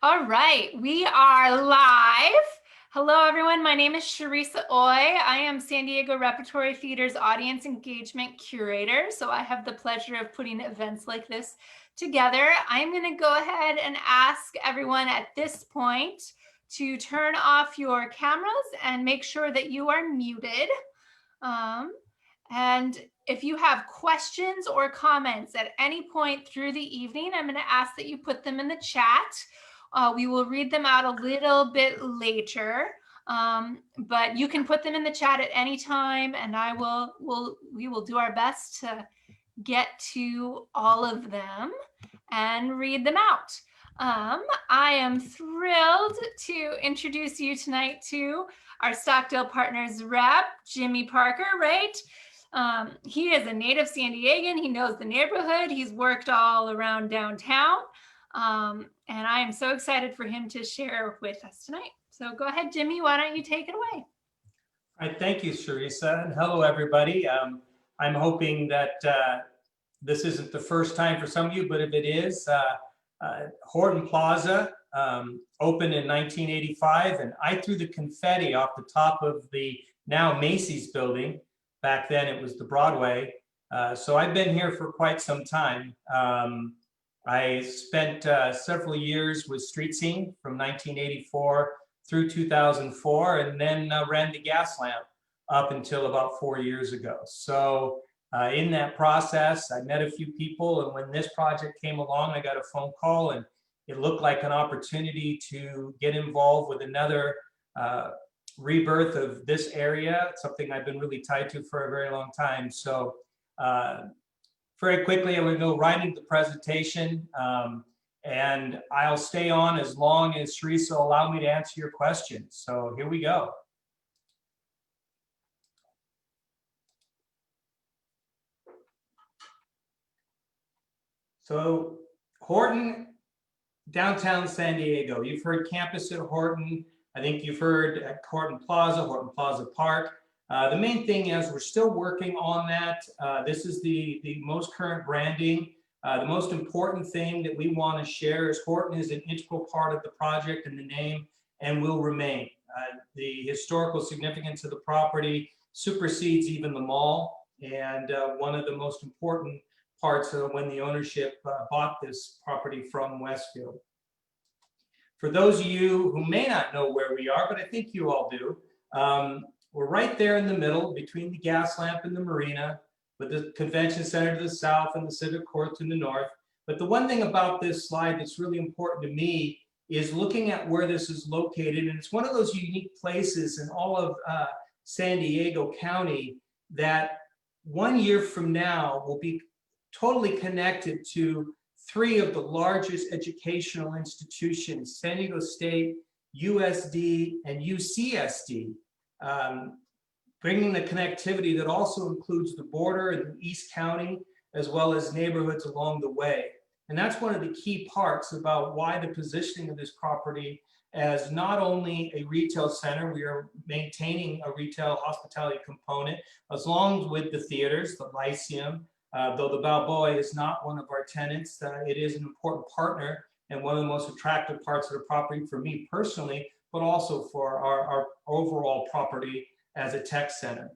All right, we are live. Hello, everyone. My name is Sharisa Oy. I am San Diego Repertory Theater's audience engagement curator, so I have the pleasure of putting events like this together. I'm going to go ahead and ask everyone at this point to turn off your cameras and make sure that you are muted. And if you have questions or comments at any point through the evening, I'm going to ask that you put them in the chat. We will read them out a little bit later, but you can put them in the chat at any time, and we will do our best to get to all of them and read them out. I am thrilled to introduce you tonight to our Stockdale Partners rep, Jimmy Parker, right? He is a native San Diegan. He knows the neighborhood. He's worked all around downtown. And I am so excited for him to share with us tonight. So go ahead, Jimmy, why don't you take it away? All right, thank you, Sharisa, and hello, everybody. I'm hoping that this isn't the first time for some of you, but if it is, Horton Plaza opened in 1985, and I threw the confetti off the top of the now Macy's building. Back then, it was the Broadway. So I've been here for quite some time. I spent several years with Street Scene from 1984 through 2004, and then ran the Gas Lamp up until about 4 years ago. So in that process, I met a few people, and when this project came along, I got a phone call, and it looked like an opportunity to get involved with another rebirth of this area, something I've been really tied to for a very long time. So very quickly, I'm going to go right into the presentation, and I'll stay on as long as Sharisa will allow me to answer your questions. So here we go. So Horton, downtown San Diego. You've heard campus at Horton. I think you've heard at Horton Plaza Park. The main thing is we're still working on that. This is the most current branding. The most important thing that we want to share is Horton is an integral part of the project and the name, and will remain. The historical significance of the property supersedes even the mall, and one of the most important parts of when the ownership bought this property from Westfield. For those of you who may not know where we are, but I think you all do, we're right there in the middle between the Gas Lamp and the Marina, with the Convention Center to the south and the Civic Court to the north. But the one thing about this slide that's really important to me is looking at where this is located. And it's one of those unique places in all of San Diego County that 1 year from now will be totally connected to three of the largest educational institutions, San Diego State, USD, and UCSD. Bringing the connectivity that also includes the border and East County, as well as neighborhoods along the way. And that's one of the key parts about why the positioning of this property as not only a retail center, we are maintaining a retail hospitality component, as long as with the theaters, the Lyceum, though the Balboa is not one of our tenants, it is an important partner and one of the most attractive parts of the property for me personally, but also for our overall property as a tech center.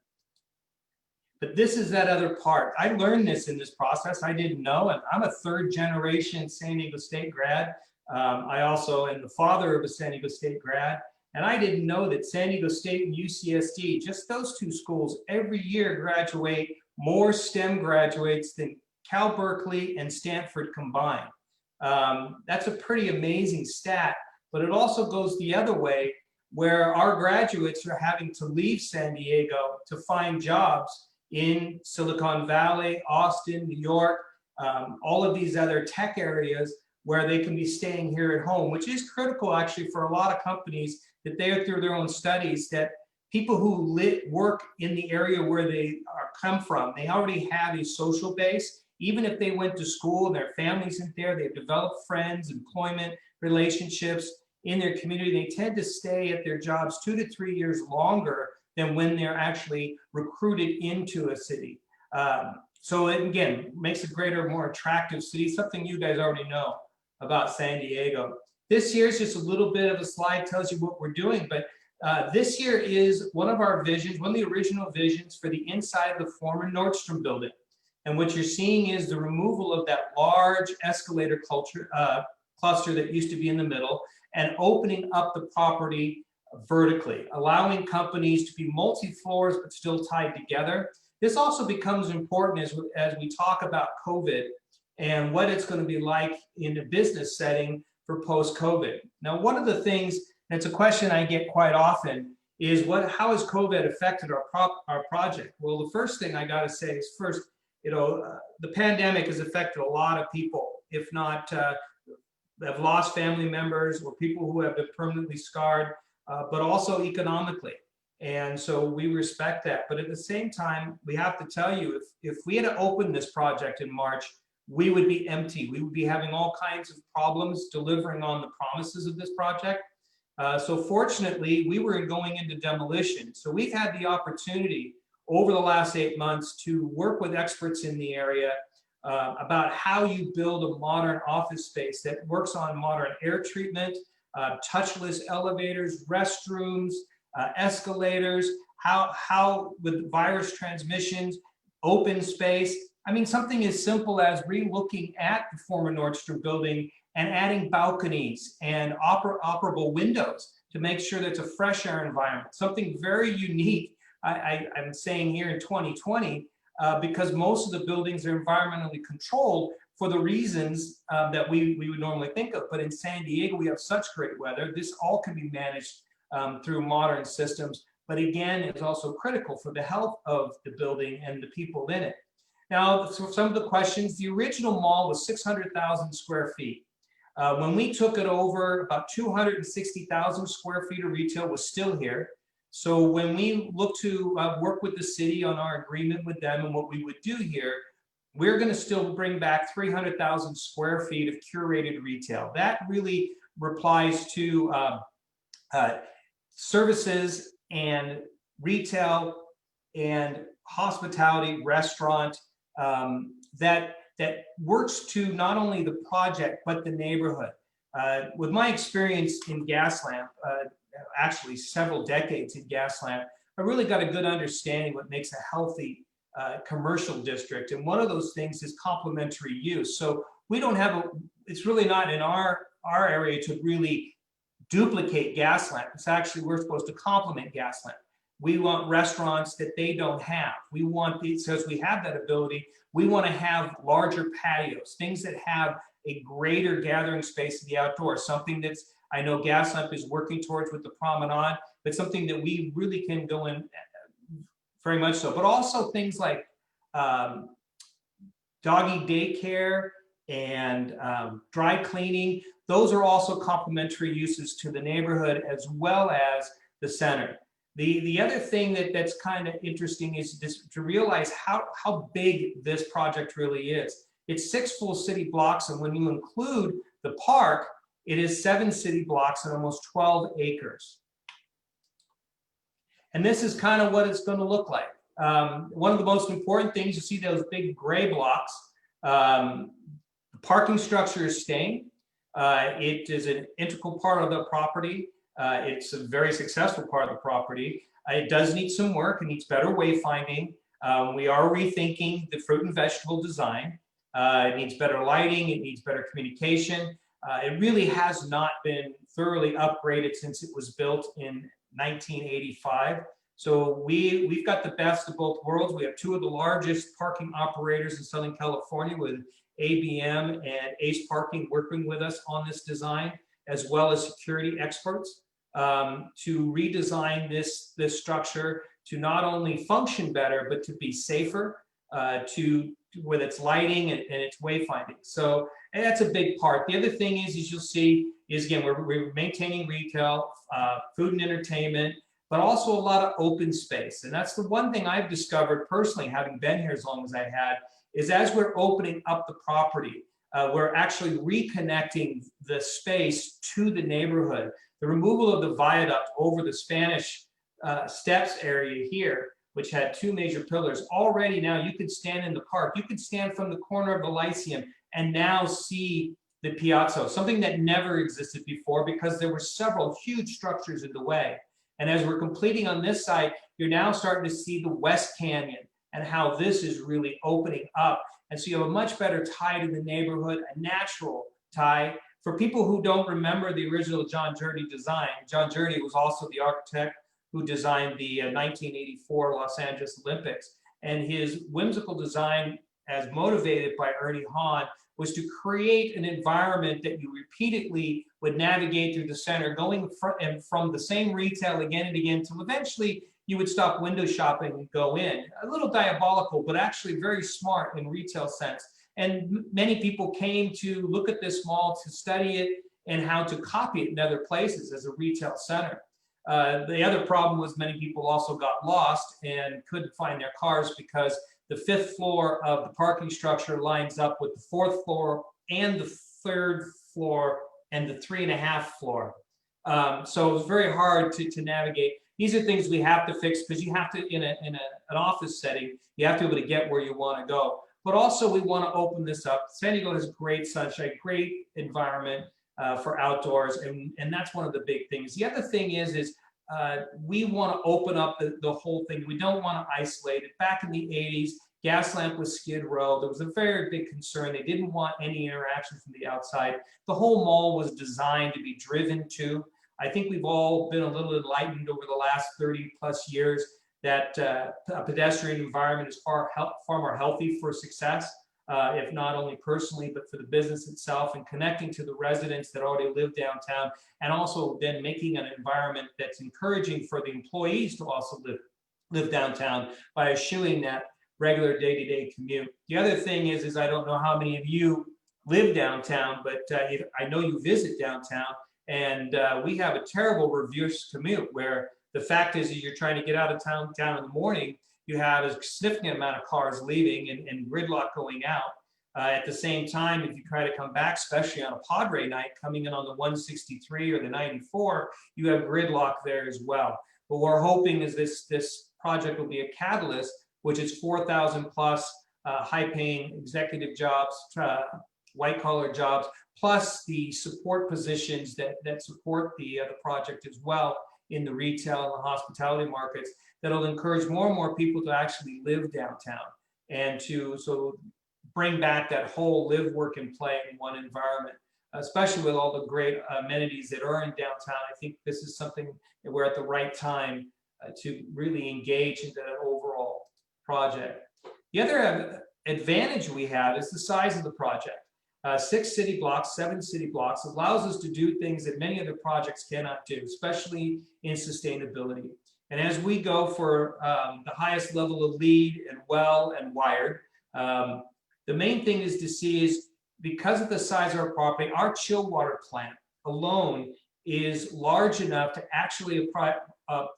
But this is that other part. I learned this in this process. I didn't know, and I'm a third generation San Diego State grad. I also am the father of a San Diego State grad, and I didn't know that San Diego State and UCSD, just those two schools, every year graduate more STEM graduates than Cal Berkeley and Stanford combined. That's a pretty amazing stat, but it also goes the other way, where our graduates are having to leave San Diego to find jobs in Silicon Valley, Austin, New York, all of these other tech areas where they can be staying here at home, which is critical actually for a lot of companies that they are through their own studies that people who work in the area where they come from, they already have a social base. Even if they went to school and their families isn't there, they've developed friends, employment, relationships in their community. They tend to stay at their jobs 2 to 3 years longer than when they're actually recruited into a city. So it, again, makes a greater, more attractive city, something you guys already know about San Diego. This year is just a little bit of a slide, tells you what we're doing, but this year is one of our visions, one of the original visions for the inside of the former Nordstrom Building. And what you're seeing is the removal of that large escalator cluster that used to be in the middle and opening up the property vertically, allowing companies to be multi-floors but still tied together. This also becomes important as we talk about COVID and what it's going to be like in a business setting for post-COVID. Now, one of the things, and it's a question I get quite often, is how has COVID affected our project? Well, the first thing I got to say is first, the pandemic has affected a lot of people, if not have lost family members or people who have been permanently scarred, but also economically. And so we respect that. But at the same time, we have to tell you, if we had to open this project in March, we would be empty. We would be having all kinds of problems delivering on the promises of this project. So fortunately, we were going into demolition. So we've had the opportunity over the last 8 months to work with experts in the area about how you build a modern office space that works on modern air treatment, touchless elevators, restrooms, escalators, how with virus transmissions, open space. I mean, something as simple as re-looking at the former Nordstrom Building and adding balconies and operable windows to make sure that it's a fresh air environment, something very unique, I'm saying here in 2020, because most of the buildings are environmentally controlled for the reasons that we would normally think of. But in San Diego, we have such great weather. This all can be managed through modern systems. But again, it's also critical for the health of the building and the people in it. Now, so some of the questions, the original mall was 600,000 square feet. When we took it over, about 260,000 square feet of retail was still here. So when we look to work with the city on our agreement with them and what we would do here, we're going to still bring back 300,000 square feet of curated retail. That really replies to services and retail and hospitality, restaurant, that works to not only the project, but the neighborhood. With my experience in Gaslamp, actually several decades in Gaslamp, I really got a good understanding what makes a healthy commercial district. And one of those things is complementary use. So we don't have it's really not in our area to really duplicate Gaslamp. It's actually, we're supposed to complement Gaslamp. We want restaurants that they don't have. We want these, because we have that ability, we want to have larger patios, things that have a greater gathering space in the outdoors, something that's, I know Gaslamp is working towards with the promenade, but something that we really can go in very much so. But also things like doggy daycare and dry cleaning. Those are also complementary uses to the neighborhood as well as the center. The other thing that's kind of interesting is to realize how big this project really is. It's 6 full city blocks, and when you include the park, it is 7 city blocks and almost 12 acres. And this is kind of what it's going to look like. One of the most important things, you see those big gray blocks. The parking structure is staying. It is an integral part of the property. It's a very successful part of the property. It does need some work. It needs better wayfinding. We are rethinking the fruit and vegetable design. It needs better lighting. It needs better communication. It really has not been thoroughly upgraded since it was built in 1985. So we've got the best of both worlds. We have 2 of the largest parking operators in Southern California with ABM and Ace Parking working with us on this design, as well as security experts to redesign this structure to not only function better, but to be safer, with its lighting and its wayfinding. So and that's a big part. The other thing is you'll see, is again, we're maintaining retail, food and entertainment, but also a lot of open space. And that's the one thing I've discovered personally, having been here as long as I had, is as we're opening up the property, we're actually reconnecting the space to the neighborhood. The removal of the viaduct over the Spanish Steps area here, which had 2 major pillars, already now you could stand in the park. You could stand from the corner of the Lyceum and now see the Piazza, something that never existed before because there were several huge structures in the way. And as we're completing on this side, you're now starting to see the West Canyon and how this is really opening up. And so you have a much better tie to the neighborhood, a natural tie. For people who don't remember the original John Journey design, John Journey was also the architect who designed the 1984 Los Angeles Olympics. And his whimsical design, as motivated by Ernie Hahn, was to create an environment that you repeatedly would navigate through the center, going from the same retail again and again, till eventually you would stop window shopping and go in. A little diabolical, but actually very smart in retail sense. And many people came to look at this mall to study it and how to copy it in other places as a retail center. The other problem was many people also got lost and couldn't find their cars because the 5th floor of the parking structure lines up with the 4th floor and the 3rd floor and the 3.5 floor. So it was very hard to navigate. These are things we have to fix because you have to, in an office setting, you have to be able to get where you want to go. But also we want to open this up. San Diego has great sunshine, great environment for outdoors, and that's one of the big things. The other thing is we want to open up the whole thing. We don't want to isolate it. Back in the 80s, Gaslamp was Skid Row. There was a very big concern. They didn't want any interaction from the outside. The whole mall was designed to be driven to. I think we've all been a little enlightened over the last 30 plus years that a pedestrian environment is far more healthy for success, if not only personally, but for the business itself, and connecting to the residents that already live downtown, and also then making an environment that's encouraging for the employees to also live downtown by eschewing that regular day-to-day commute. The other thing is I don't know how many of you live downtown, but I know you visit downtown, and we have a terrible reverse commute where the fact is that you're trying to get out of town in the morning, you have a significant amount of cars leaving and gridlock going out. At the same time, if you try to come back, especially on a Padre night, coming in on the 163 or the 94, you have gridlock there as well. But what we're hoping is this project will be a catalyst, which is 4,000 plus high-paying executive jobs, white-collar jobs, plus the support positions that support the project as well in the retail and the hospitality markets, that'll encourage more and more people to actually live downtown and to bring back that whole live, work, and play in one environment, especially with all the great amenities that are in downtown. I think this is something that we're at the right time to really engage into that overall project. The other advantage we have is the size of the project. 6 city blocks, 7 city blocks allows us to do things that many other projects cannot do, especially in sustainability. And as we go for the highest level of LEED and WELL and wired, the main thing is to see is because of the size of our property, our chill water plant alone is large enough to actually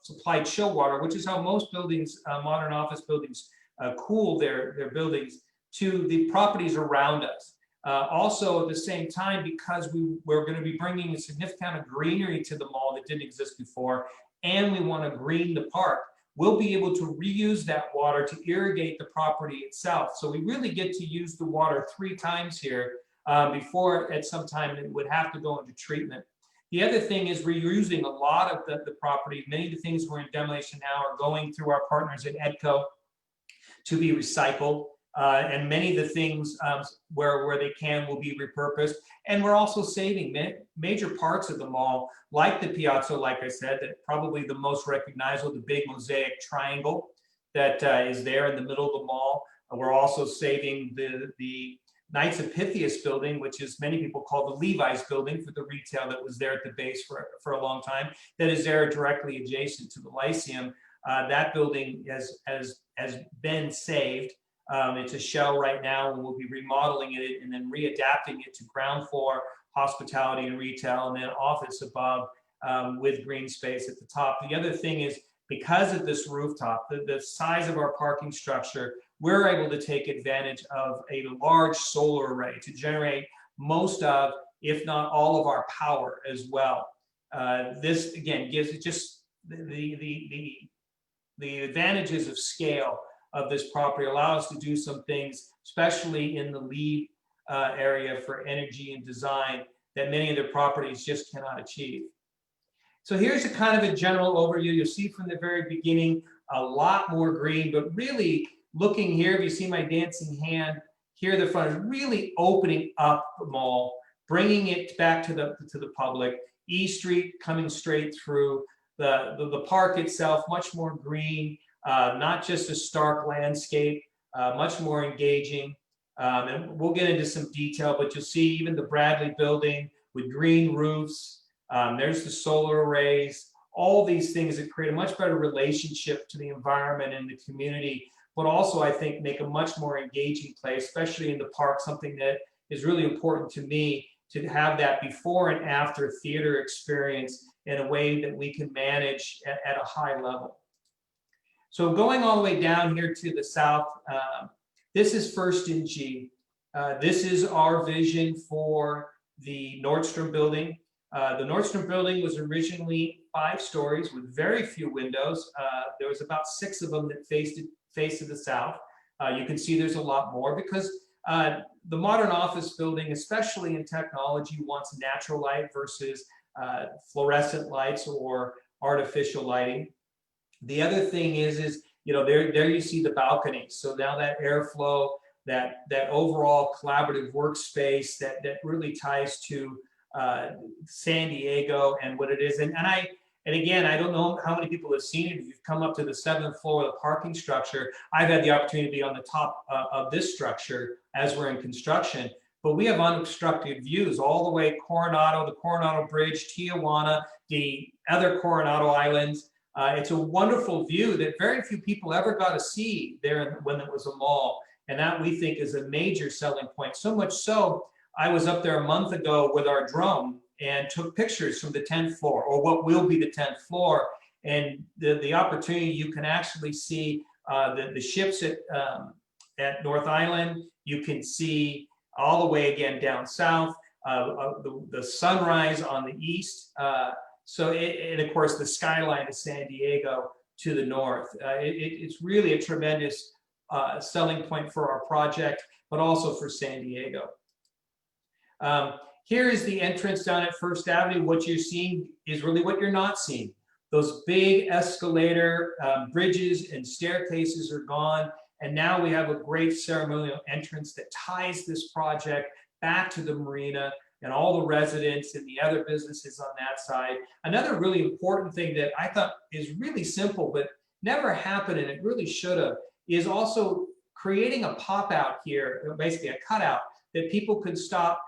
supply chill water, which is how most buildings, modern office buildings, cool their buildings, to the properties around us. Also, at the same time, because we're going to be bringing a significant amount of greenery to the mall that didn't exist before, and we want to green the park, we'll be able to reuse that water to irrigate the property itself. So we really get to use the water 3 times here before at some time it would have to go into treatment. The other thing is we're using a lot of the property. Many of the things we're in demolition now are going through our partners at EDCO to be recycled. And many of the things where they can will be repurposed. And we're also saving major parts of the mall, like the Piazza, like I said, that probably the most recognizable, the big mosaic triangle that is there in the middle of the mall. We're also saving the Knights Amphitheater building, which is many people call the Levi's building for the retail that was there at the base for a long time, that is there directly adjacent to the Lyceum. That building has been saved. It's a shell right now, and we'll be remodeling it and then readapting it to ground floor hospitality and retail, and then office above with green space at the top. The other thing is, because of this rooftop, the size of our parking structure, we're able to take advantage of a large solar array to generate most of, if not all of our power as well. This again gives it just the advantages of scale of this property, allow us to do some things, especially in the LEED area for energy and design that many of their properties just cannot achieve. So here's a kind of a general overview. You'll see from the very beginning a lot more green, but really looking here, if you see my dancing hand here, the front is really opening up the mall, bringing it back to the public. E Street coming straight through. The park itself, much more green, not just a stark landscape, much more engaging. And we'll get into some detail, but you'll see even the Bradley building with green roofs. There's the solar arrays, all these things that create a much better relationship to the environment and the community, but also I think make a much more engaging place, especially in the park, something that is really important to me, to have that before and after theater experience in a way that we can manage at a high level. So going all the way down here to the south, this is First in G. This is our vision for the Nordstrom Building. The Nordstrom Building was originally 5 stories with very few windows. There was about 6 of them that faced to the south. You can see there's a lot more because the modern office building, especially in technology, wants natural light versus fluorescent lights or artificial lighting. The other thing is you know, there you see the balconies. So now that airflow, that overall collaborative workspace that really ties to San Diego and what it is. And again, I don't know how many people have seen it. If you've come up to the 7th floor of the parking structure, I've had the opportunity to be on the top of this structure as we're in construction. But we have unobstructed views all the way Coronado, the Coronado Bridge, Tijuana, the other Coronado Islands. It's a wonderful view that very few people ever got to see there when it was a mall. And that we think is a major selling point. So much so, I was up there a month ago with our drone and took pictures from the 10th floor, or what will be the 10th floor. And the opportunity, you can actually see the ships at North Island. You can see all the way again down south, the sunrise on the east. And of course, the skyline of San Diego to the north. It's really a tremendous selling point for our project, but also for San Diego. Here is the entrance down at First Avenue. What you're seeing is really what you're not seeing. Those big escalator bridges and staircases are gone. And now we have a great ceremonial entrance that ties this project back to the marina and all the residents and the other businesses on that side. Another really important thing that I thought is really simple, but never happened, and it really should have, is also creating a pop-out here, basically a cutout that people could stop,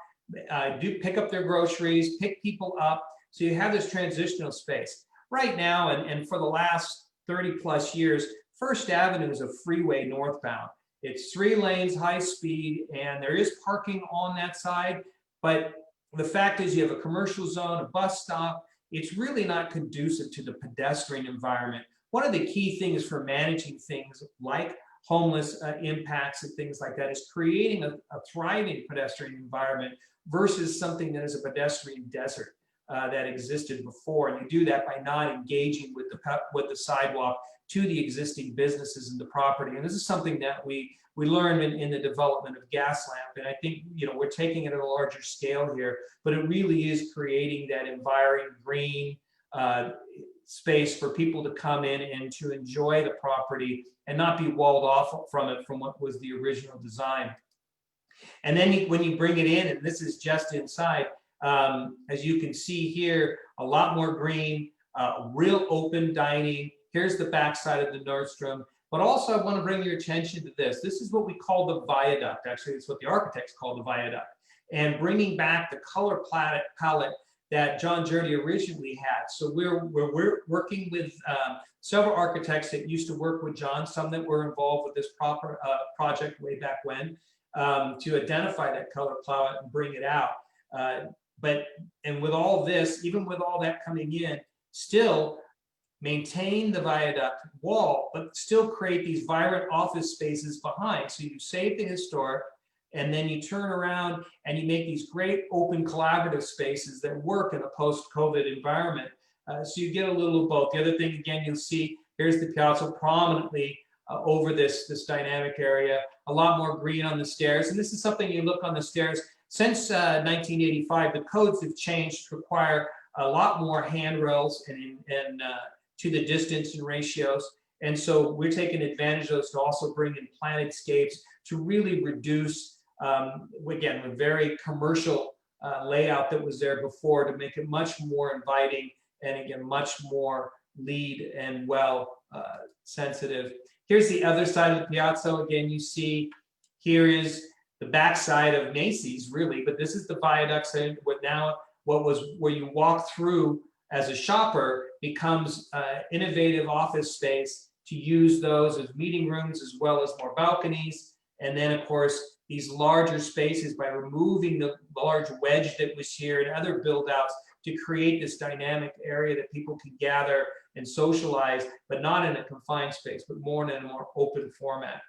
pick up their groceries, pick people up. So you have this transitional space. Right now, and for the last 30 plus years, First Avenue is a freeway northbound. It's 3 lanes, high speed, and there is parking on that side. But the fact is you have a commercial zone, a bus stop. It's really not conducive to the pedestrian environment. One of the key things for managing things like homeless impacts and things like that is creating a thriving pedestrian environment versus something that is a pedestrian desert that existed before. And you do that by not engaging with the sidewalk to the existing businesses and the property. And this is something that we learned in the development of Gaslamp. And I think, you know, we're taking it at a larger scale here, but it really is creating that environment, green space for people to come in and to enjoy the property and not be walled off from it from what was the original design. And then when you bring it in, and this is just inside, as you can see here, a lot more green, real open dining. Here's the backside of the Nordstrom. But also I want to bring your attention to this. This is what we call the Viaduct. Actually, it's what the architects call the Viaduct. And bringing back the color palette that John Jurdy originally had. So we're working with several architects that used to work with John, some that were involved with this project way back when, to identify that color palette and bring it out. And with all this, even with all that coming in, still maintain the viaduct wall, but still create these vibrant office spaces behind. So you save the historic, and then you turn around and you make these great open collaborative spaces that work in a post-COVID environment. So you get a little of both. The other thing, again, you'll see, here's the Piazza prominently over this dynamic area. A lot more green on the stairs. And this is something you look on the stairs. Since 1985, the codes have changed to require a lot more handrails and to the distance and ratios. And so we're taking advantage of those to also bring in planted scapes to really reduce, again, the very commercial layout that was there before, to make it much more inviting and, again, much more LEED and well sensitive. Here's the other side of the piazza. Again, you see here is the back side of Macy's, really, but this is the Viaducts, and what was where you walk through as a shopper becomes innovative office space to use those as meeting rooms as well as more balconies. And then, of course, these larger spaces, by removing the large wedge that was here and other build outs, to create this dynamic area that people can gather and socialize, but not in a confined space, but more in a more open format.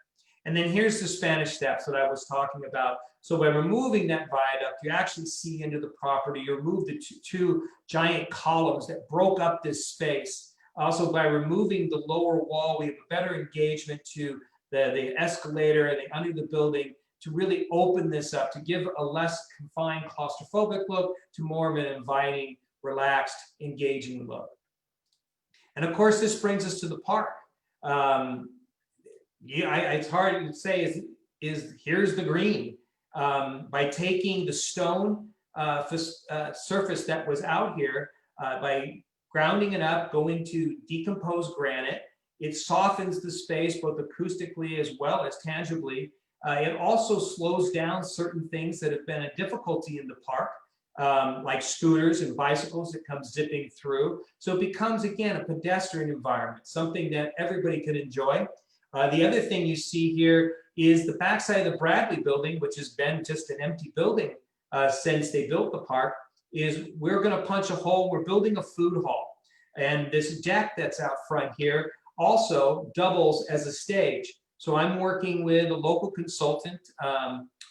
And then here's the Spanish Steps that I was talking about. So by removing that viaduct, you actually see into the property. You remove the two giant columns that broke up this space. Also, by removing the lower wall, we have a better engagement to the escalator and the under the building, to really open this up, to give a less confined, claustrophobic look to more of an inviting, relaxed, engaging look. And of course, this brings us to the park. It's hard to say is here's the green. By taking the stone surface that was out here, by grounding it up, going to decomposed granite, it softens the space both acoustically as well as tangibly. It also slows down certain things that have been a difficulty in the park, like scooters and bicycles that come zipping through. So it becomes, again, a pedestrian environment, something that everybody can enjoy. The other thing you see here is the backside of the Bradley building, which has been just an empty building since they built the park, is we're going to punch a hole. We're building a food hall. And this deck that's out front here also doubles as a stage. So I'm working with a local consultant,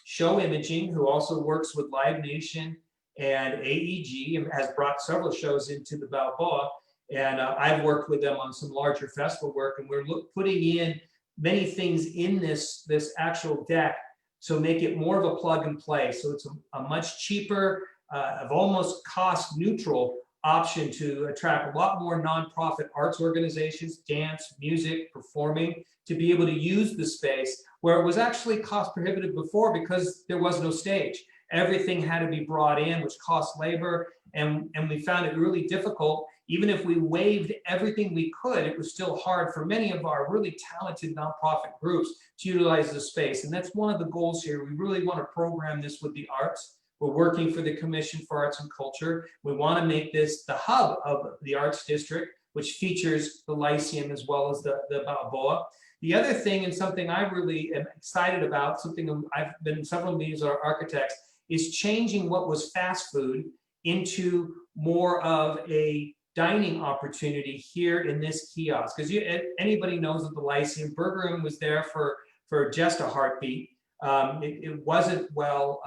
Show Imaging, who also works with Live Nation and AEG, and has brought several shows into the Balboa. And I've worked with them on some larger festival work, and we're putting in many things in this actual deck, so make it more of a plug and play. So it's a much cheaper, of almost cost neutral option to attract a lot more nonprofit arts organizations, dance, music, performing, to be able to use the space where it was actually cost prohibitive before because there was no stage. Everything had to be brought in, which cost labor, and we found it really difficult. Even if we waived everything we could, it was still hard for many of our really talented nonprofit groups to utilize the space. And that's one of the goals here. We really want to program this with the arts. We're working for the Commission for Arts and Culture. We want to make this the hub of the Arts District, which features the Lyceum as well as the Balboa. The other thing, and something I really am excited about, something I've been in several meetings with our architects, is changing what was fast food into more of a dining opportunity here in this kiosk. Because anybody knows that the Lyceum Burger Room was there for just a heartbeat. It wasn't well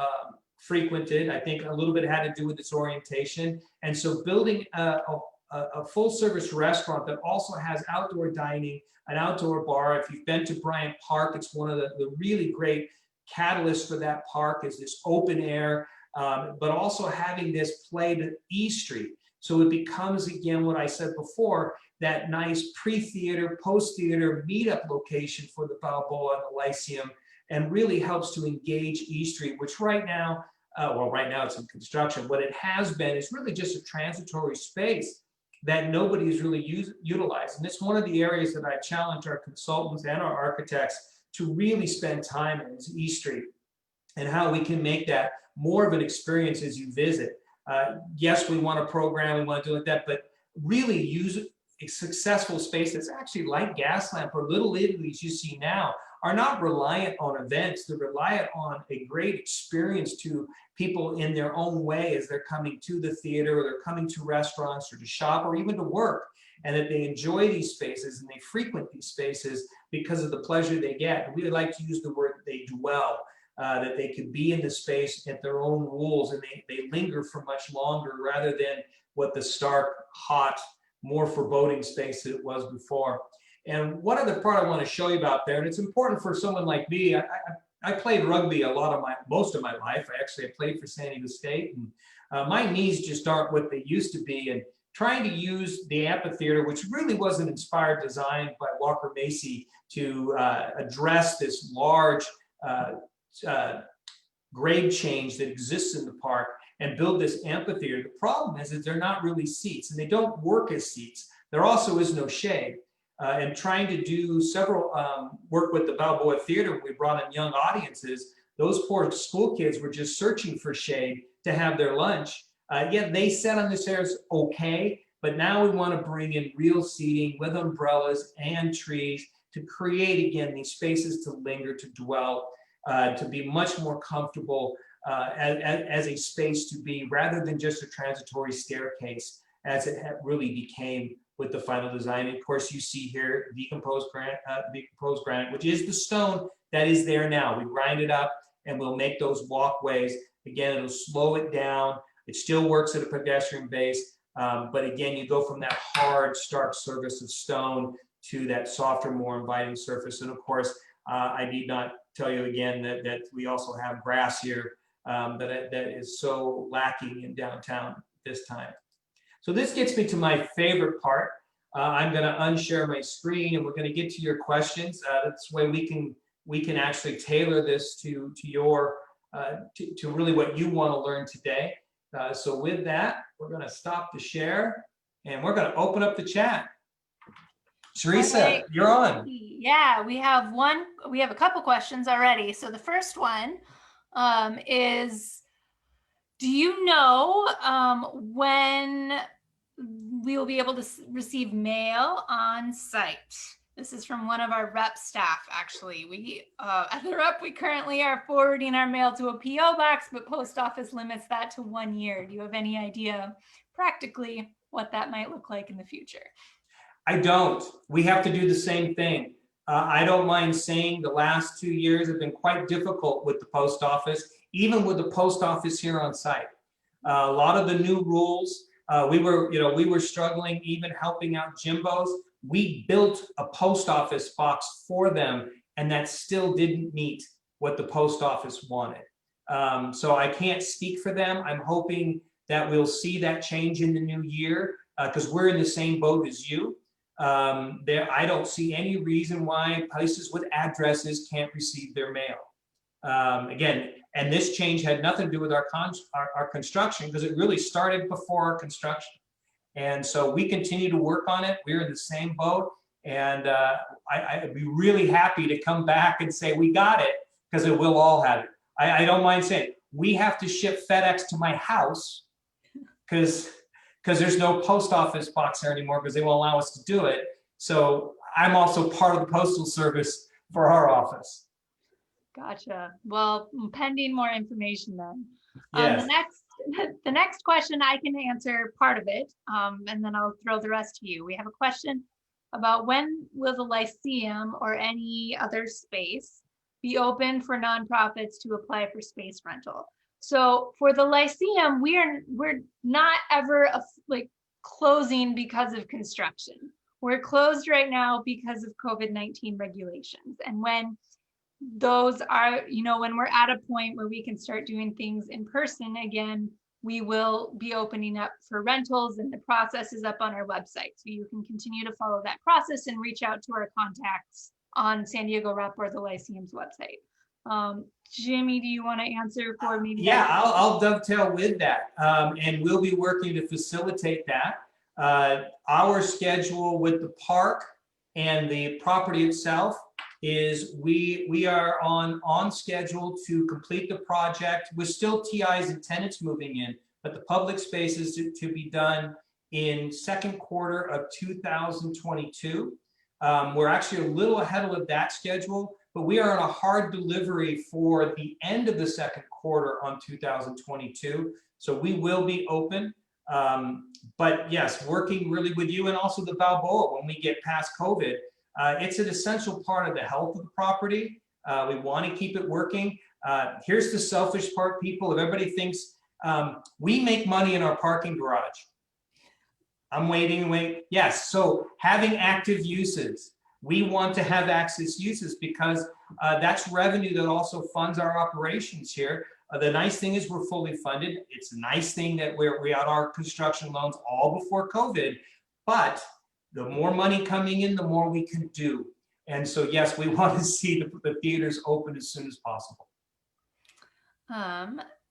frequented. I think a little bit had to do with its orientation. And so building a full service restaurant that also has outdoor dining, an outdoor bar. If you've been to Bryant Park, it's one of the really great catalysts for that park is this open air, but also having this played at E Street. So it becomes, again, what I said before, that nice pre-theater, post-theater meetup location for the Balboa and the Lyceum, and really helps to engage E Street, which right now it's in construction. What it has been is really just a transitory space that nobody has really utilized. And it's one of the areas that I challenge our consultants and our architects to really spend time in is E Street, and how we can make that more of an experience as you visit. Yes, we want to program, we want to do like that, but really use a successful space that's actually like Gaslamp or Little Italy's you see now are not reliant on events. They're reliant on a great experience to people in their own way as they're coming to the theater, or they're coming to restaurants, or to shop, or even to work, and that they enjoy these spaces and they frequent these spaces because of the pleasure they get. And we like to use the word that they dwell, that they could be in the space at their own rules, and they linger for much longer rather than what the stark, hot, more foreboding space that it was before. And one other part I want to show you about there, and it's important for someone like me. I played rugby most of my life. I played for San Diego State, and my knees just aren't what they used to be. And trying to use the amphitheater, which really was an inspired design by Walker Macy to address this large grade change that exists in the park and build this amphitheater. The problem is that they're not really seats, and they don't work as seats. There also is no shade. And trying to do several work with the Balboa Theater, we brought in young audiences. Those poor school kids were just searching for shade to have their lunch. Yet they sat on the chairs okay, but now we want to bring in real seating with umbrellas and trees to create, again, these spaces to linger, to dwell, to be much more comfortable as a space to be, rather than just a transitory staircase, as it really became with the final design. And of course, you see here decomposed granite, which is the stone that is there now. We grind it up and we'll make those walkways. Again, it'll slow it down. It still works at a pedestrian base, but again, you go from that hard, stark surface of stone to that softer, more inviting surface. And of course, I need not tell you again that we also have grass here that is so lacking in downtown this time. So this gets me to my favorite part. I'm going to unshare my screen, and we're going to get to your questions. That's the way we can actually tailor this to your to really what you want to learn today. So with that, we're going to stop the share, and we're going to open up the chat. Teresa, okay. You're on. Yeah, we have a couple questions already. So the first one is, do you know when we will be able to receive mail on site? This is from one of our rep staff, actually. We, at the rep, we currently are forwarding our mail to a PO box, but post office limits that to 1 year. Do you have any idea practically what that might look like in the future? I don't. We have to do the same thing. I don't mind saying the last 2 years have been quite difficult with the post office, even with the post office here on site. A lot of the new rules, we were struggling, even helping out Jimbos. We built a post office box for them, and that still didn't meet what the post office wanted. So I can't speak for them. I'm hoping that we'll see that change in the new year, because we're in the same boat as you. I don't see any reason why places with addresses can't receive their mail. Again, and this change had nothing to do with our construction, because it really started before our construction. And so we continue to work on it. We're in the same boat, and I'd be really happy to come back and say we got it, because it will all have it. I don't mind saying we have to ship FedEx to my house because there's no post office box there anymore, because they won't allow us to do it. So I'm also part of the postal service for our office. Gotcha. Well, pending more information then. Yes. The next question, I can answer part of it, and then I'll throw the rest to you. We have a question about when will the Lyceum or any other space be open for nonprofits to apply for space rental. So for the Lyceum, we're not ever closing because of construction. We're closed right now because of COVID-19 regulations. And when those are, when we're at a point where we can start doing things in person again, we will be opening up for rentals, and the process is up on our website. So you can continue to follow that process and reach out to our contacts on San Diego Rep or the Lyceum's website. Jimmy, do you want to answer for me? Yeah, I'll dovetail with that. And we'll be working to facilitate that. Our schedule with the park and the property itself is we are on schedule to complete the project with still TIs and tenants moving in, but the public spaces to be done in second quarter of 2022. We're actually a little ahead of that schedule, but we are on a hard delivery for the end of the second quarter on 2022. So we will be open. But yes, working really with you and also the Balboa when we get past COVID. It's an essential part of the health of the property. We want to keep it working. Here's the selfish part, people. If everybody thinks we make money in our parking garage. I'm waiting. Yes, so having active uses. we want to have access uses because that's revenue that also funds our operations here. The nice thing is we're fully funded. It's a nice thing that we had our construction loans all before COVID, but the more money coming in, the more we can do. And so, yes, we want to see the theaters open as soon as possible.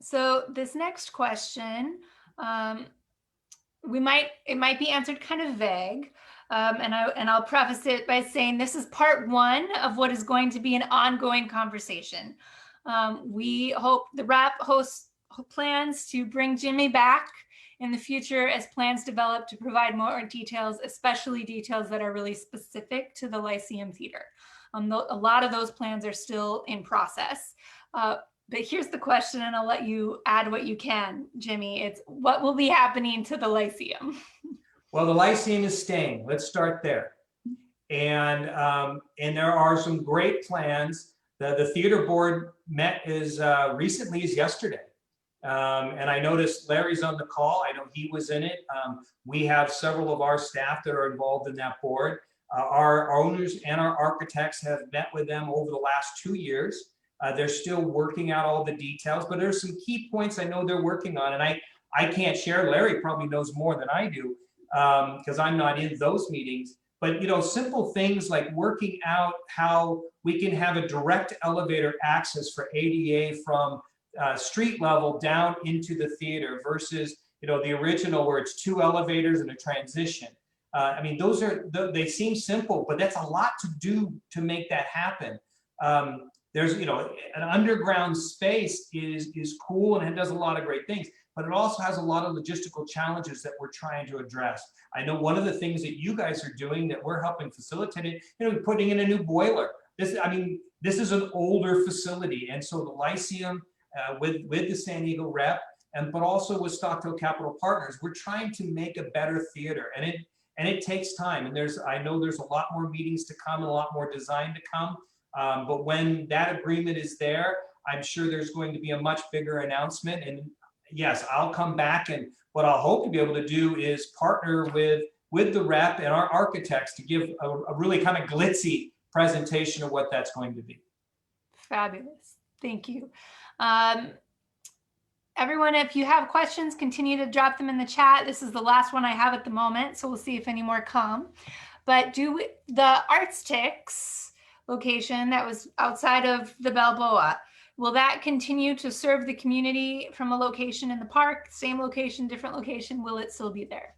So this next question, it might be answered kind of vague. And I'll preface it by saying this is part one of what is going to be an ongoing conversation. We hope the RAP hosts plans to bring Jimmy back in the future as plans develop to provide more details, especially details that are really specific to the Lyceum Theater. A lot of those plans are still in process. But here's the question, and I'll let you add what you can, Jimmy. It's what will be happening to the Lyceum? Well, the Lyceum is staying. Let's start there. And there are some great plans. The theater board met as recently as yesterday. And I noticed Larry's on the call. I know he was in it. We have several of our staff that are involved in that board. Our owners and our architects have met with them over the last 2 years. They're still working out all the details, but there's some key points I know they're working on. And I can't share. Larry probably knows more than I do because I'm not in those meetings. But, you know, simple things like working out how we can have a direct elevator access for ADA from street level down into the theater versus, you know, the original where it's 2 elevators and a transition. I mean, they seem simple, but that's a lot to do to make that happen. There's, you know, an underground space is cool and it does a lot of great things, but it also has a lot of logistical challenges that we're trying to address. I know one of the things that you guys are doing that we're helping facilitate it, you know, putting in a new boiler. This is an older facility. And so the Lyceum with the San Diego rep, but also with Stockdale Capital Partners, we're trying to make a better theater. And it takes time. And I know there's a lot more meetings to come and a lot more design to come. But when that agreement is there, I'm sure there's going to be a much bigger announcement. And yes, I'll come back, and what I'll hope to be able to do is partner with the rep and our architects to give a really kind of glitzy presentation of what that's going to be. Fabulous. Thank you. Everyone, if you have questions, continue to drop them in the chat. This is the last one I have at the moment, so we'll see if any more come. But the Artstics location that was outside of the Balboa, will that continue to serve the community from a location in the park? Same location, different location? Will it still be there?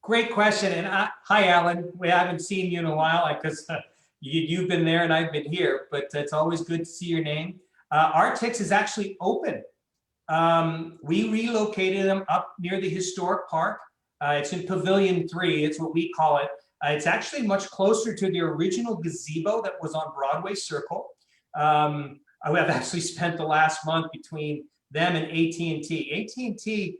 Great question. And hi, Alan. We haven't seen you in a while because you've been there and I've been here, but it's always good to see your name. Artstics is actually open. We relocated them up near the historic park. It's in Pavilion 3. It's what we call it. It's actually much closer to the original gazebo that was on Broadway Circle. I have actually spent the last month between them and AT&T. AT&T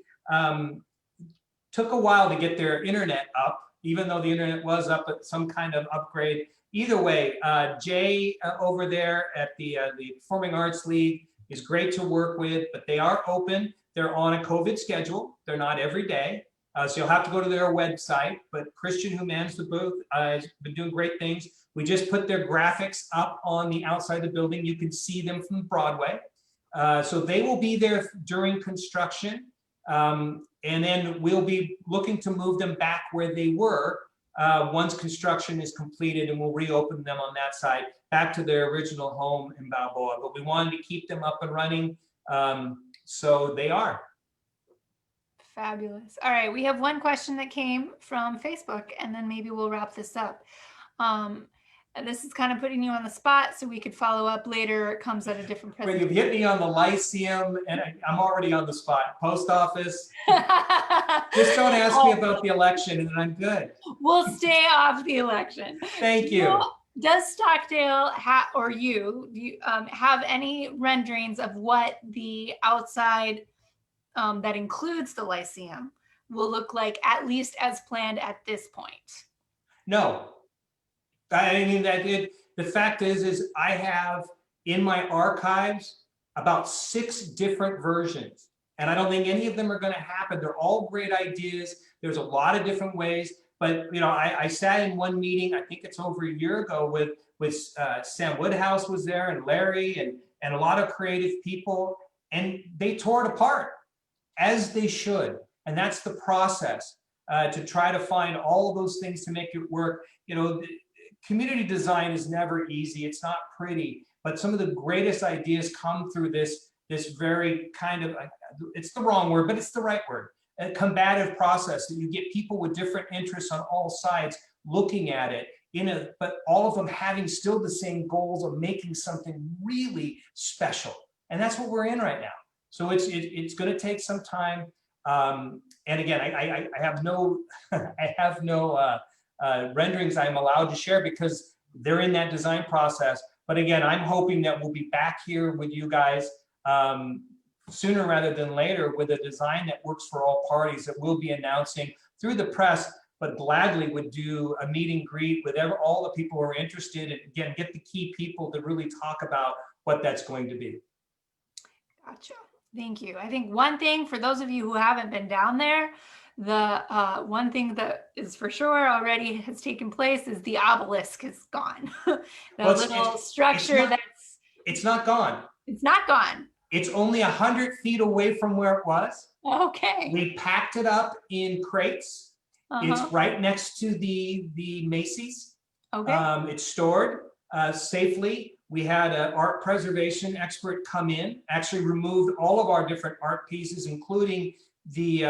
took a while to get their internet up, even though the internet was up at some kind of upgrade. Either way, Jay over there at the Performing Arts League is great to work with, but they are open. They're on a COVID schedule. They're not every day. So you'll have to go to their website, but Christian, who mans the booth, has been doing great things. We just put their graphics up on the outside of the building. You can see them from Broadway. So they will be there during construction. And then we'll be looking to move them back where they were once construction is completed, and we'll reopen them on that side back to their original home in Balboa. But we wanted to keep them up and running. So they are. Fabulous. All right, we have one question that came from Facebook, and then maybe we'll wrap this up. And this is kind of putting you on the spot, so we could follow up later. It comes at a different presentation. Well, you've hit me on the Lyceum, and I'm already on the spot. Post office. Just don't ask me about the election, and I'm good. We'll stay off the election. Thank you. Does Stockdale or do you have any renderings of what the outside that includes the Lyceum will look like, at least as planned at this point? No. I mean, the fact is I have in my archives about 6 different versions, and I don't think any of them are going to happen. They're all great ideas. There's a lot of different ways. But I sat in one meeting, I think it's over a year ago, with Sam Woodhouse was there, and Larry, and a lot of creative people, and they tore it apart, as they should. And that's the process, to try to find all of those things to make it work. Community design is never easy. It's not pretty, but some of the greatest ideas come through this very kind of, it's the wrong word, but it's the right word, a combative process, that you get people with different interests on all sides looking at it, but all of them having still the same goals of making something really special. And that's what we're in right now. So it's going to take some time. And again, I have no renderings I'm allowed to share because they're in that design process. But again, I'm hoping that we'll be back here with you guys sooner rather than later with a design that works for all parties, that we'll be announcing through the press, but gladly would do a meet and greet with all the people who are interested, and again, get the key people to really talk about what that's going to be. Gotcha. Thank you. I think one thing for those of you who haven't been down there, the one thing that is for sure already has taken place is the obelisk is gone. Little structure it's not gone. It's not gone. It's only 100 feet away from where it was. Okay. We packed it up in crates. It's right next to the Macy's. Okay. It's stored safely. We had an art preservation expert come in, actually removed all of our different art pieces, including the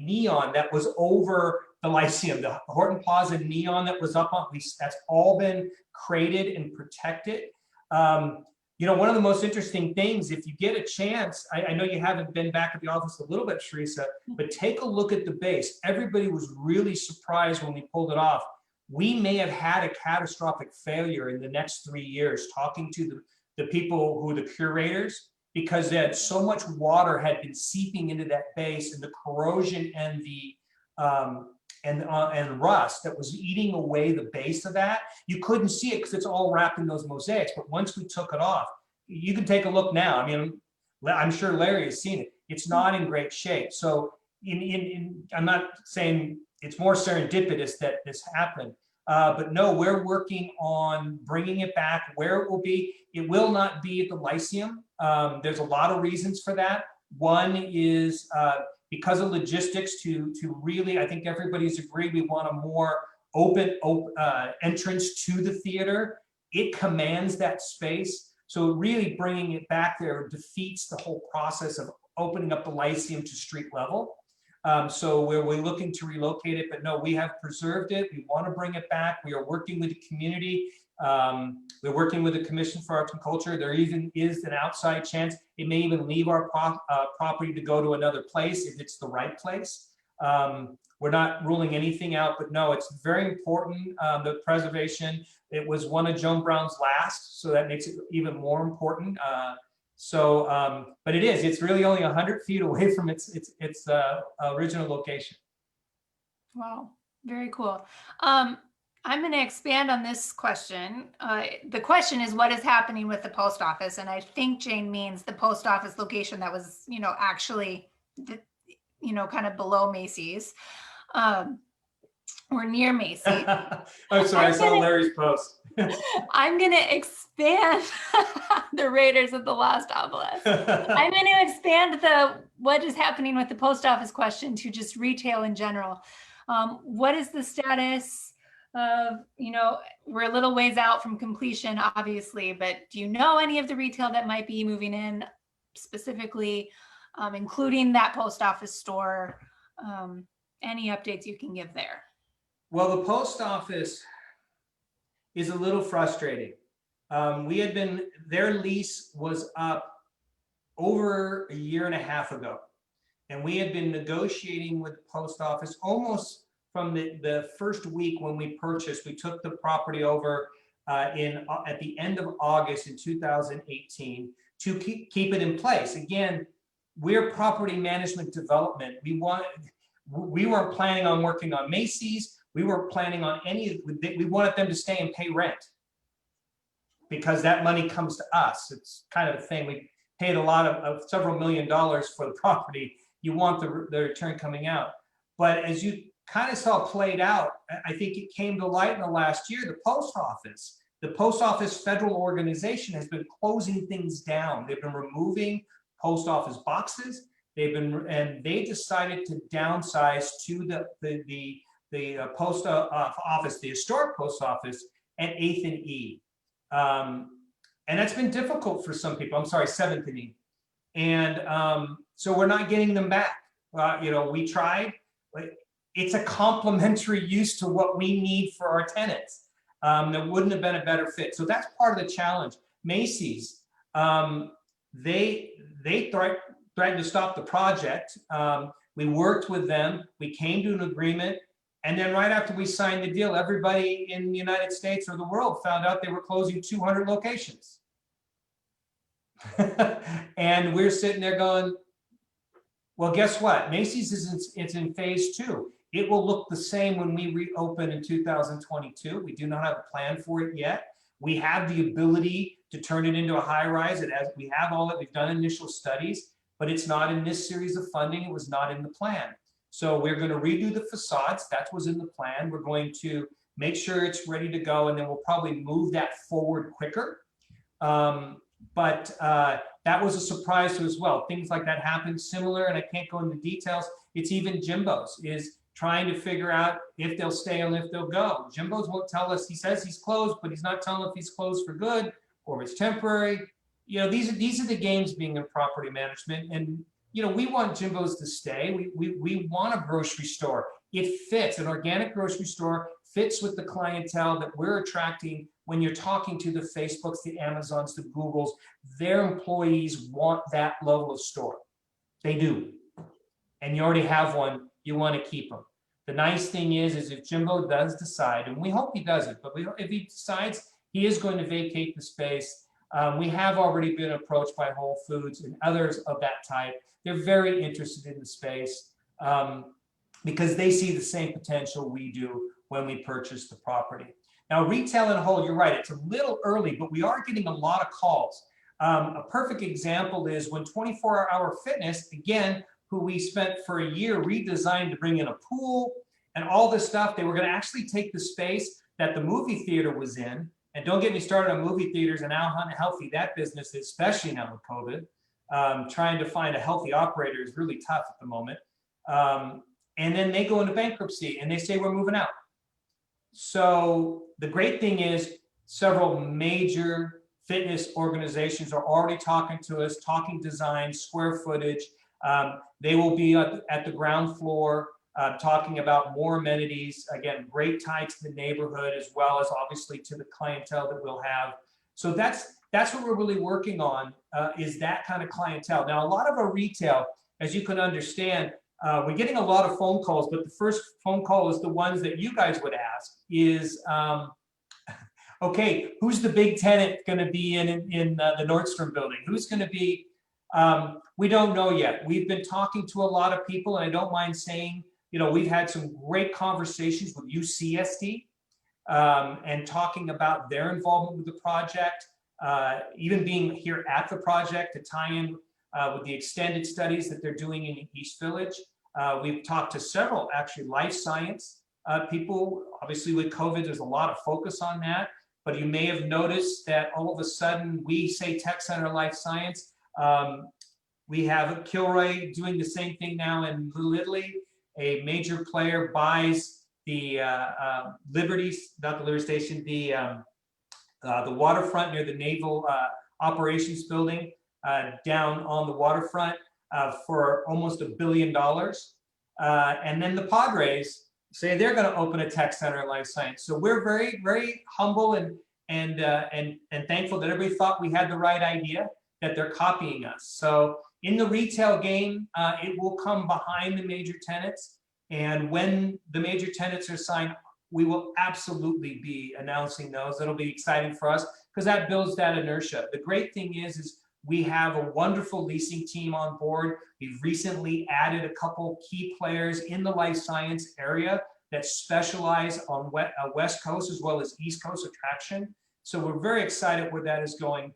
neon that was over the Lyceum, the Horton Plaza neon that was up on, that's all been crated and protected. One of the most interesting things, if you get a chance, I know you haven't been back at the office a little bit, Teresa, but take a look at the base. Everybody was really surprised when we pulled it off. We may have had a catastrophic failure in the next 3 years, talking to the people who are the curators, because they had so much water had been seeping into that base, and the corrosion and the and rust that was eating away the base of that. You couldn't see it because it's all wrapped in those mosaics. But once we took it off, you can take a look now. I mean, I'm sure Larry has seen it. It's not in great shape. So I'm not saying it's more serendipitous that this happened. But no, we're working on bringing it back where it will be. It will not be at the Lyceum. There's a lot of reasons for that. One is because of logistics, to really, I think everybody's agreed, we want a more open entrance to the theater. It commands that space. So really bringing it back there defeats the whole process of opening up the Lyceum to street level. So we're looking to relocate it, but no, we have preserved it. We want to bring it back. We are working with the community. We're working with the Commission for Arts and Culture. There even is an outside chance it may even leave our property to go to another place if it's the right place. We're not ruling anything out, but no, it's very important, the preservation. It was one of Joan Brown's last, so that makes it even more important. But it's really only 100 feet away from its original location. Wow, very cool. I'm going to expand on this question. The question is, what is happening with the post office? And I think Jane means the post office location that was, actually, kind of below Macy's, or near Macy's. I'm sorry, I saw Larry's post. I'm going to expand the Raiders of the Lost Obelisk. I'm going to expand what is happening with the post office question to just retail in general. What is the status of, we're a little ways out from completion, obviously, but do you know any of the retail that might be moving in specifically, including that post office store? Any updates you can give there? Well, the post office is a little frustrating. Their lease was up over a year and a half ago, and we had been negotiating with the post office almost from the first week when we purchased. We took the property over at the end of August in 2018 to keep it in place. Again, we're property management development. We weren't planning on working on Macy's. We weren't planning on we wanted them to stay and pay rent, because that money comes to us. It's kind of a thing. We paid a lot of several $1 million for the property. You want the return coming out. But as you kind of saw played out, I think it came to light in the last year, the post office. The post office federal organization has been closing things down. They've been removing post office boxes. And they decided to downsize to the post office, the historic post office at 8th and E. And that's been difficult for some people. I'm sorry, 7th and E. And so we're not getting them back. You know, we tried, but it's a complementary use to what we need for our tenants. That wouldn't have been a better fit. So that's part of the challenge. Macy's, they threatened to stop the project. We worked with them. We came to an agreement. And then right after we signed the deal, everybody in the United States or the world found out they were closing 200 locations. And we're sitting there going, well, guess what? Macy's it's in phase 2. It will look the same when we reopen in 2022. We do not have a plan for it yet. We have the ability to turn it into a high rise. We have all that. We've done initial studies, but it's not in this series of funding. It was not in the plan. So we're going to redo the facades. That was in the plan. We're going to make sure it's ready to go, and then we'll probably move that forward quicker. But that was a surprise to us as well. Things like that happen similar, and I can't go into details. It's even Jimbo's is trying to figure out if they'll stay and if they'll go. Jimbo's won't tell us. He says he's closed, but he's not telling if he's closed for good or it's temporary. You know, these are the games being in property management. And you know, we want Jimbo's to stay. We want a grocery store. It fits. An organic grocery store fits with the clientele that we're attracting. When you're talking to the Facebooks, the Amazons, the Googles, their employees want that level of store. They do. And you already have one, you want to keep them. The nice thing is if Jimbo does decide, and we hope he doesn't, but if he decides he is going to vacate the space, we have already been approached by Whole Foods and others of that type. They're very interested in the space because they see the same potential we do when we purchase the property. Now, retail and whole, you're right, it's a little early, but we are getting a lot of calls. A perfect example is when 24 Hour Fitness, again, who we spent for a year redesigned to bring in a pool and all this stuff, they were going to actually take the space that the movie theater was in. And don't get me started on movie theaters and how unhealthy that business is, especially now with COVID. Trying to find a healthy operator is really tough at the moment. And then they go into bankruptcy and they say, we're moving out. So the great thing is several major fitness organizations are already talking to us, talking design, square footage. They will be at the ground floor talking about more amenities. Again, great tie to the neighborhood as well as obviously to the clientele that we'll have. So that's what we're really working on is that kind of clientele. Now, a lot of our retail, as you can understand, we're getting a lot of phone calls, but the first phone call is the ones that you guys would ask is, okay, who's the big tenant going to be in the Nordstrom Building? Who's going to be, we don't know yet. We've been talking to a lot of people, and I don't mind saying, you know, we've had some great conversations with UCSD and talking about their involvement with the project, even being here at the project to tie in with the extended studies that they're doing in East Village. We've talked to several actually life science people. Obviously with COVID, there's a lot of focus on that, but you may have noticed that all of a sudden we say tech center life science. We have Kilroy doing the same thing now in Little Italy. A major player buys the Liberty, not the Liberty Station, the waterfront near the Naval Operations Building down on the waterfront for almost $1 billion. And then the Padres say they're going to open a tech center in life science. So we're very, very humble and thankful that everybody thought we had the right idea, that they're copying us. So in the retail game, it will come behind the major tenants. And when the major tenants are signed, we will absolutely be announcing those. It'll be exciting for us because that builds that inertia. The great thing is we have a wonderful leasing team on board. We've recently added a couple key players in the life science area that specialize on West Coast as well as East Coast attraction. So we're very excited where that is going.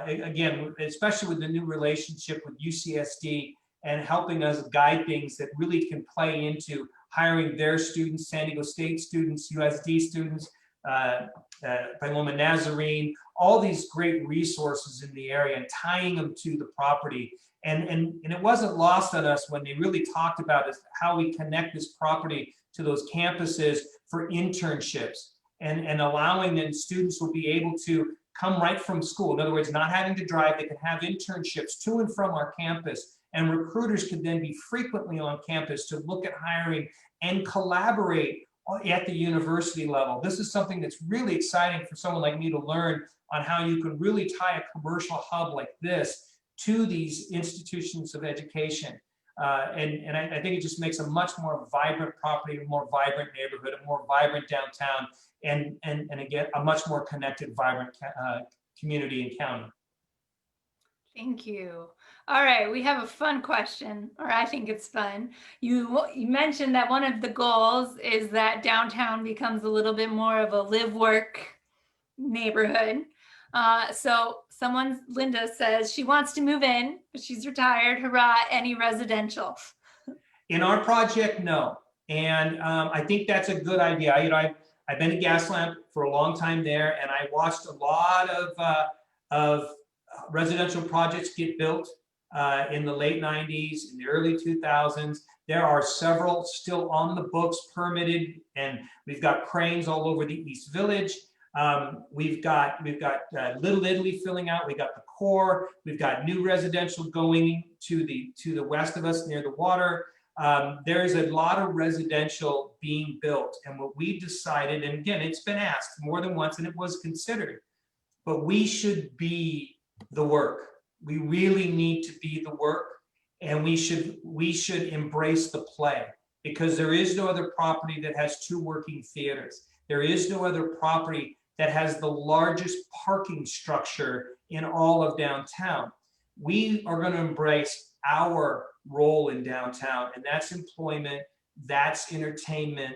Again, especially with the new relationship with UCSD and helping us guide things that really can play into hiring their students, San Diego State students, USD students, Paloma Nazarene, all these great resources in the area, and tying them to the property. And it wasn't lost on us when they really talked about is how we connect this property to those campuses for internships, and allowing then students will be able to come right from school. In other words, not having to drive, they can have internships to and from our campus, and recruiters could then be frequently on campus to look at hiring and collaborate at the university level. This is something that's really exciting for someone like me to learn on how you can really tie a commercial hub like this to these institutions of education. And I think it just makes a much more vibrant property, a more vibrant neighborhood, a more vibrant downtown, and again, a much more connected, vibrant community and county. Thank you. All right, we have a fun question, or I think it's fun. You mentioned that one of the goals is that downtown becomes a little bit more of a live-work neighborhood. So Linda says she wants to move in, but she's retired. Hurrah, any residential? In our project, no. And I think that's a good idea. I've been a Gaslamp for a long time there, and I watched a lot of residential projects get built in the late 90s, in the early 2000s. There are several still on the books, permitted, and we've got cranes all over the East Village. We've got Little Italy filling out. We got the core. We've got new residential going to the west of us near the water. There's a lot of residential being built, and what we decided, and again, it's been asked more than once, and it was considered, but we should be the work. We really need to be the work, and we should embrace the play, because there is no other property that has 2 working theaters. There is no other property that has the largest parking structure in all of downtown. We are going to embrace our role in downtown, and that's employment, that's entertainment,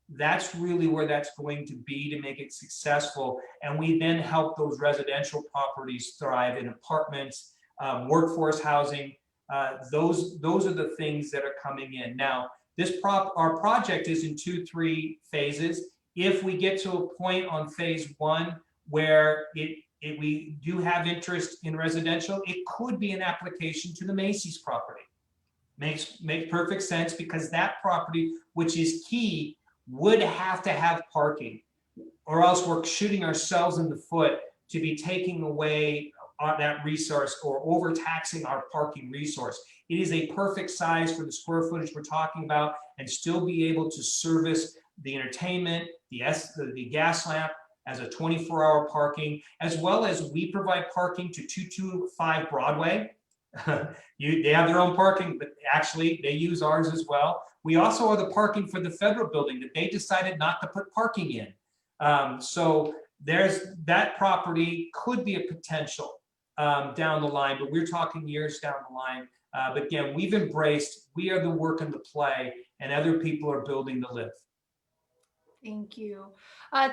that's really where that's going to be to make it successful. And we then help those residential properties thrive in apartments, workforce housing. Those are the things that are coming in. Now, our project is in 2-3 phases. If we get to a point on phase 1 where we do have interest in residential, it could be an application to the Macy's property. Makes perfect sense, because that property, which is key, would have to have parking, or else we're shooting ourselves in the foot to be taking away that resource or overtaxing our parking resource. It is a perfect size for the square footage we're talking about, and still be able to service the entertainment, the Gaslamp as a 24-hour parking, as well as we provide parking to 225 Broadway. They have their own parking, but actually they use ours as well. We also are the parking for the federal building that they decided not to put parking in. So that property could be a potential down the line, but we're talking years down the line. But again, we are the work and the play, and other people are building to live. Thank you.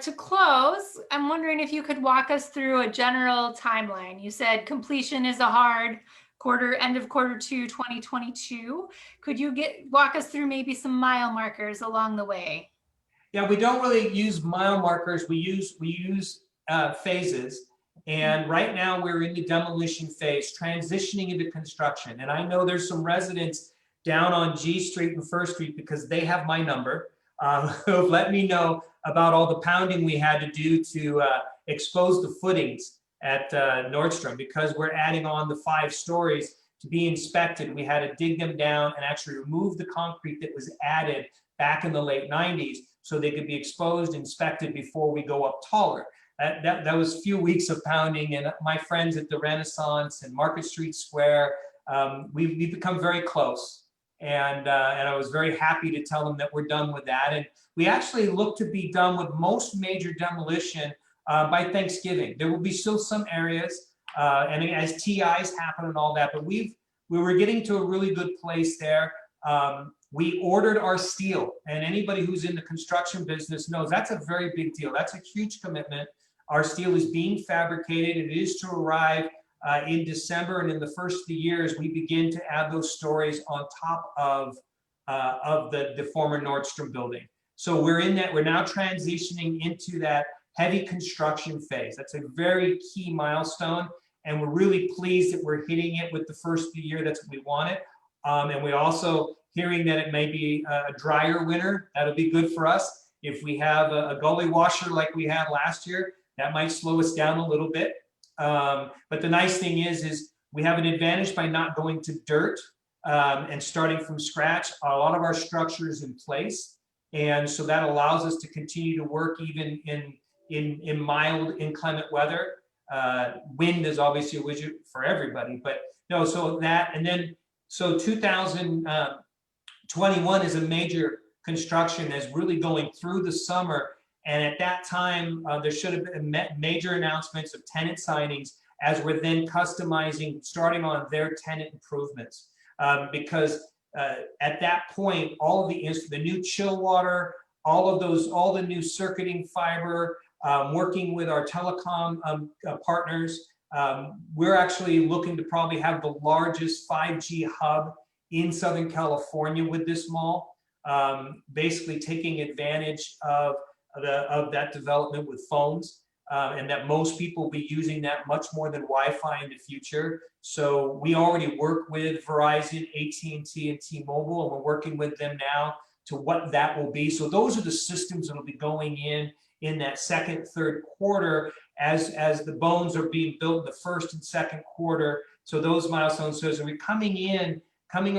To close, I'm wondering if you could walk us through a general timeline. You said completion is a hard end of quarter 2, 2022. Could you walk us through maybe some mile markers along the way? Yeah, we don't really use mile markers. We use phases. And right now we're in the demolition phase, transitioning into construction. And I know there's some residents down on G Street and First Street, because they have my number, who have let me know about all the pounding we had to do to expose the footings at Nordstrom, because we're adding on the 5 stories to be inspected. We had to dig them down and actually remove the concrete that was added back in the late 90s so they could be exposed, inspected before we go up taller. That was a few weeks of pounding, and my friends at the Renaissance and Market Street Square, we've become very close. And I was very happy to tell them that we're done with that. And we actually look to be done with most major demolition by Thanksgiving. There will be still some areas, and as TIs happen and all that, but we were getting to a really good place there. We ordered our steel, and anybody who's in the construction business knows that's a very big deal. That's a huge commitment. Our steel is being fabricated. It is to arrive in December, and in the first of the years, we begin to add those stories on top of of the former Nordstrom Building. So we're now transitioning into that heavy construction phase. That's a very key milestone, and we're really pleased that we're hitting it with the first of the year. That's what we wanted. And we're also hearing that it may be a drier winter. That'll be good for us. If we have a gully washer like we had last year, that might slow us down a little bit. But the nice thing is we have an advantage by not going to dirt and starting from scratch. A lot of our structure is in place, and so that allows us to continue to work even in mild inclement weather. Wind is obviously a widget for everybody, but no. So that, and then so 2021 is a major construction that's really going through the summer. And at that time, there should have been major announcements of tenant signings as we're then customizing, starting on their tenant improvements. Because at that point, all of the new chill water, all the new circuiting fiber, working with our telecom partners, we're actually looking to probably have the largest 5G hub in Southern California with this mall, basically taking advantage of that development with phones, and that most people will be using that much more than Wi-Fi in the future. So we already work with Verizon, AT&T, and T-Mobile, and we're working with them now to what that will be. So those are the systems that will be going in that second, third quarter as the bones are being built in the first and second quarter. So those milestones. So as we're coming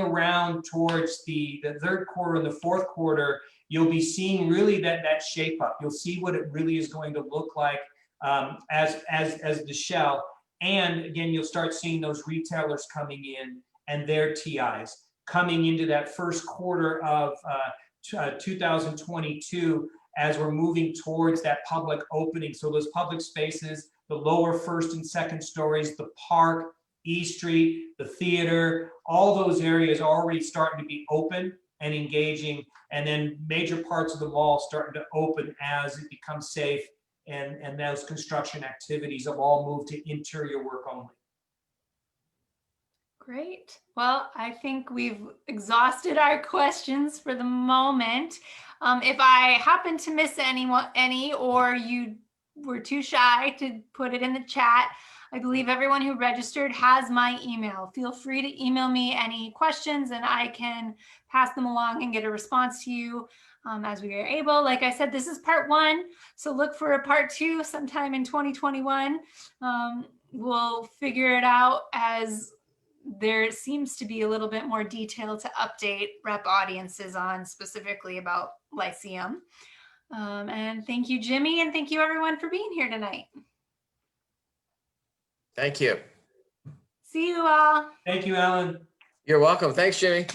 around towards the third quarter and the fourth quarter, you'll be seeing really that shape up. You'll see what it really is going to look like as the shell. And again, you'll start seeing those retailers coming in and their TIs coming into that first quarter of 2022 as we're moving towards that public opening. So those public spaces, the lower first and second stories, the park, E Street, the theater, all those areas are already starting to be open and engaging, and then major parts of the mall starting to open as it becomes safe, and those construction activities have all moved to interior work only. Great. Well, I think we've exhausted our questions for the moment. If I happen to miss any, or you were too shy to put it in the chat, I believe everyone who registered has my email. Feel free to email me any questions and I can pass them along and get a response to you as we are able. Like I said, this is part 1, so look for a part 2 sometime in 2021. We'll figure it out as there seems to be a little bit more detail to update rep audiences on, specifically about Lyceum. And thank you, Jimmy, and thank you everyone for being here tonight. Thank you. See you all. Thank you, Alan. You're welcome. Thanks, Jimmy.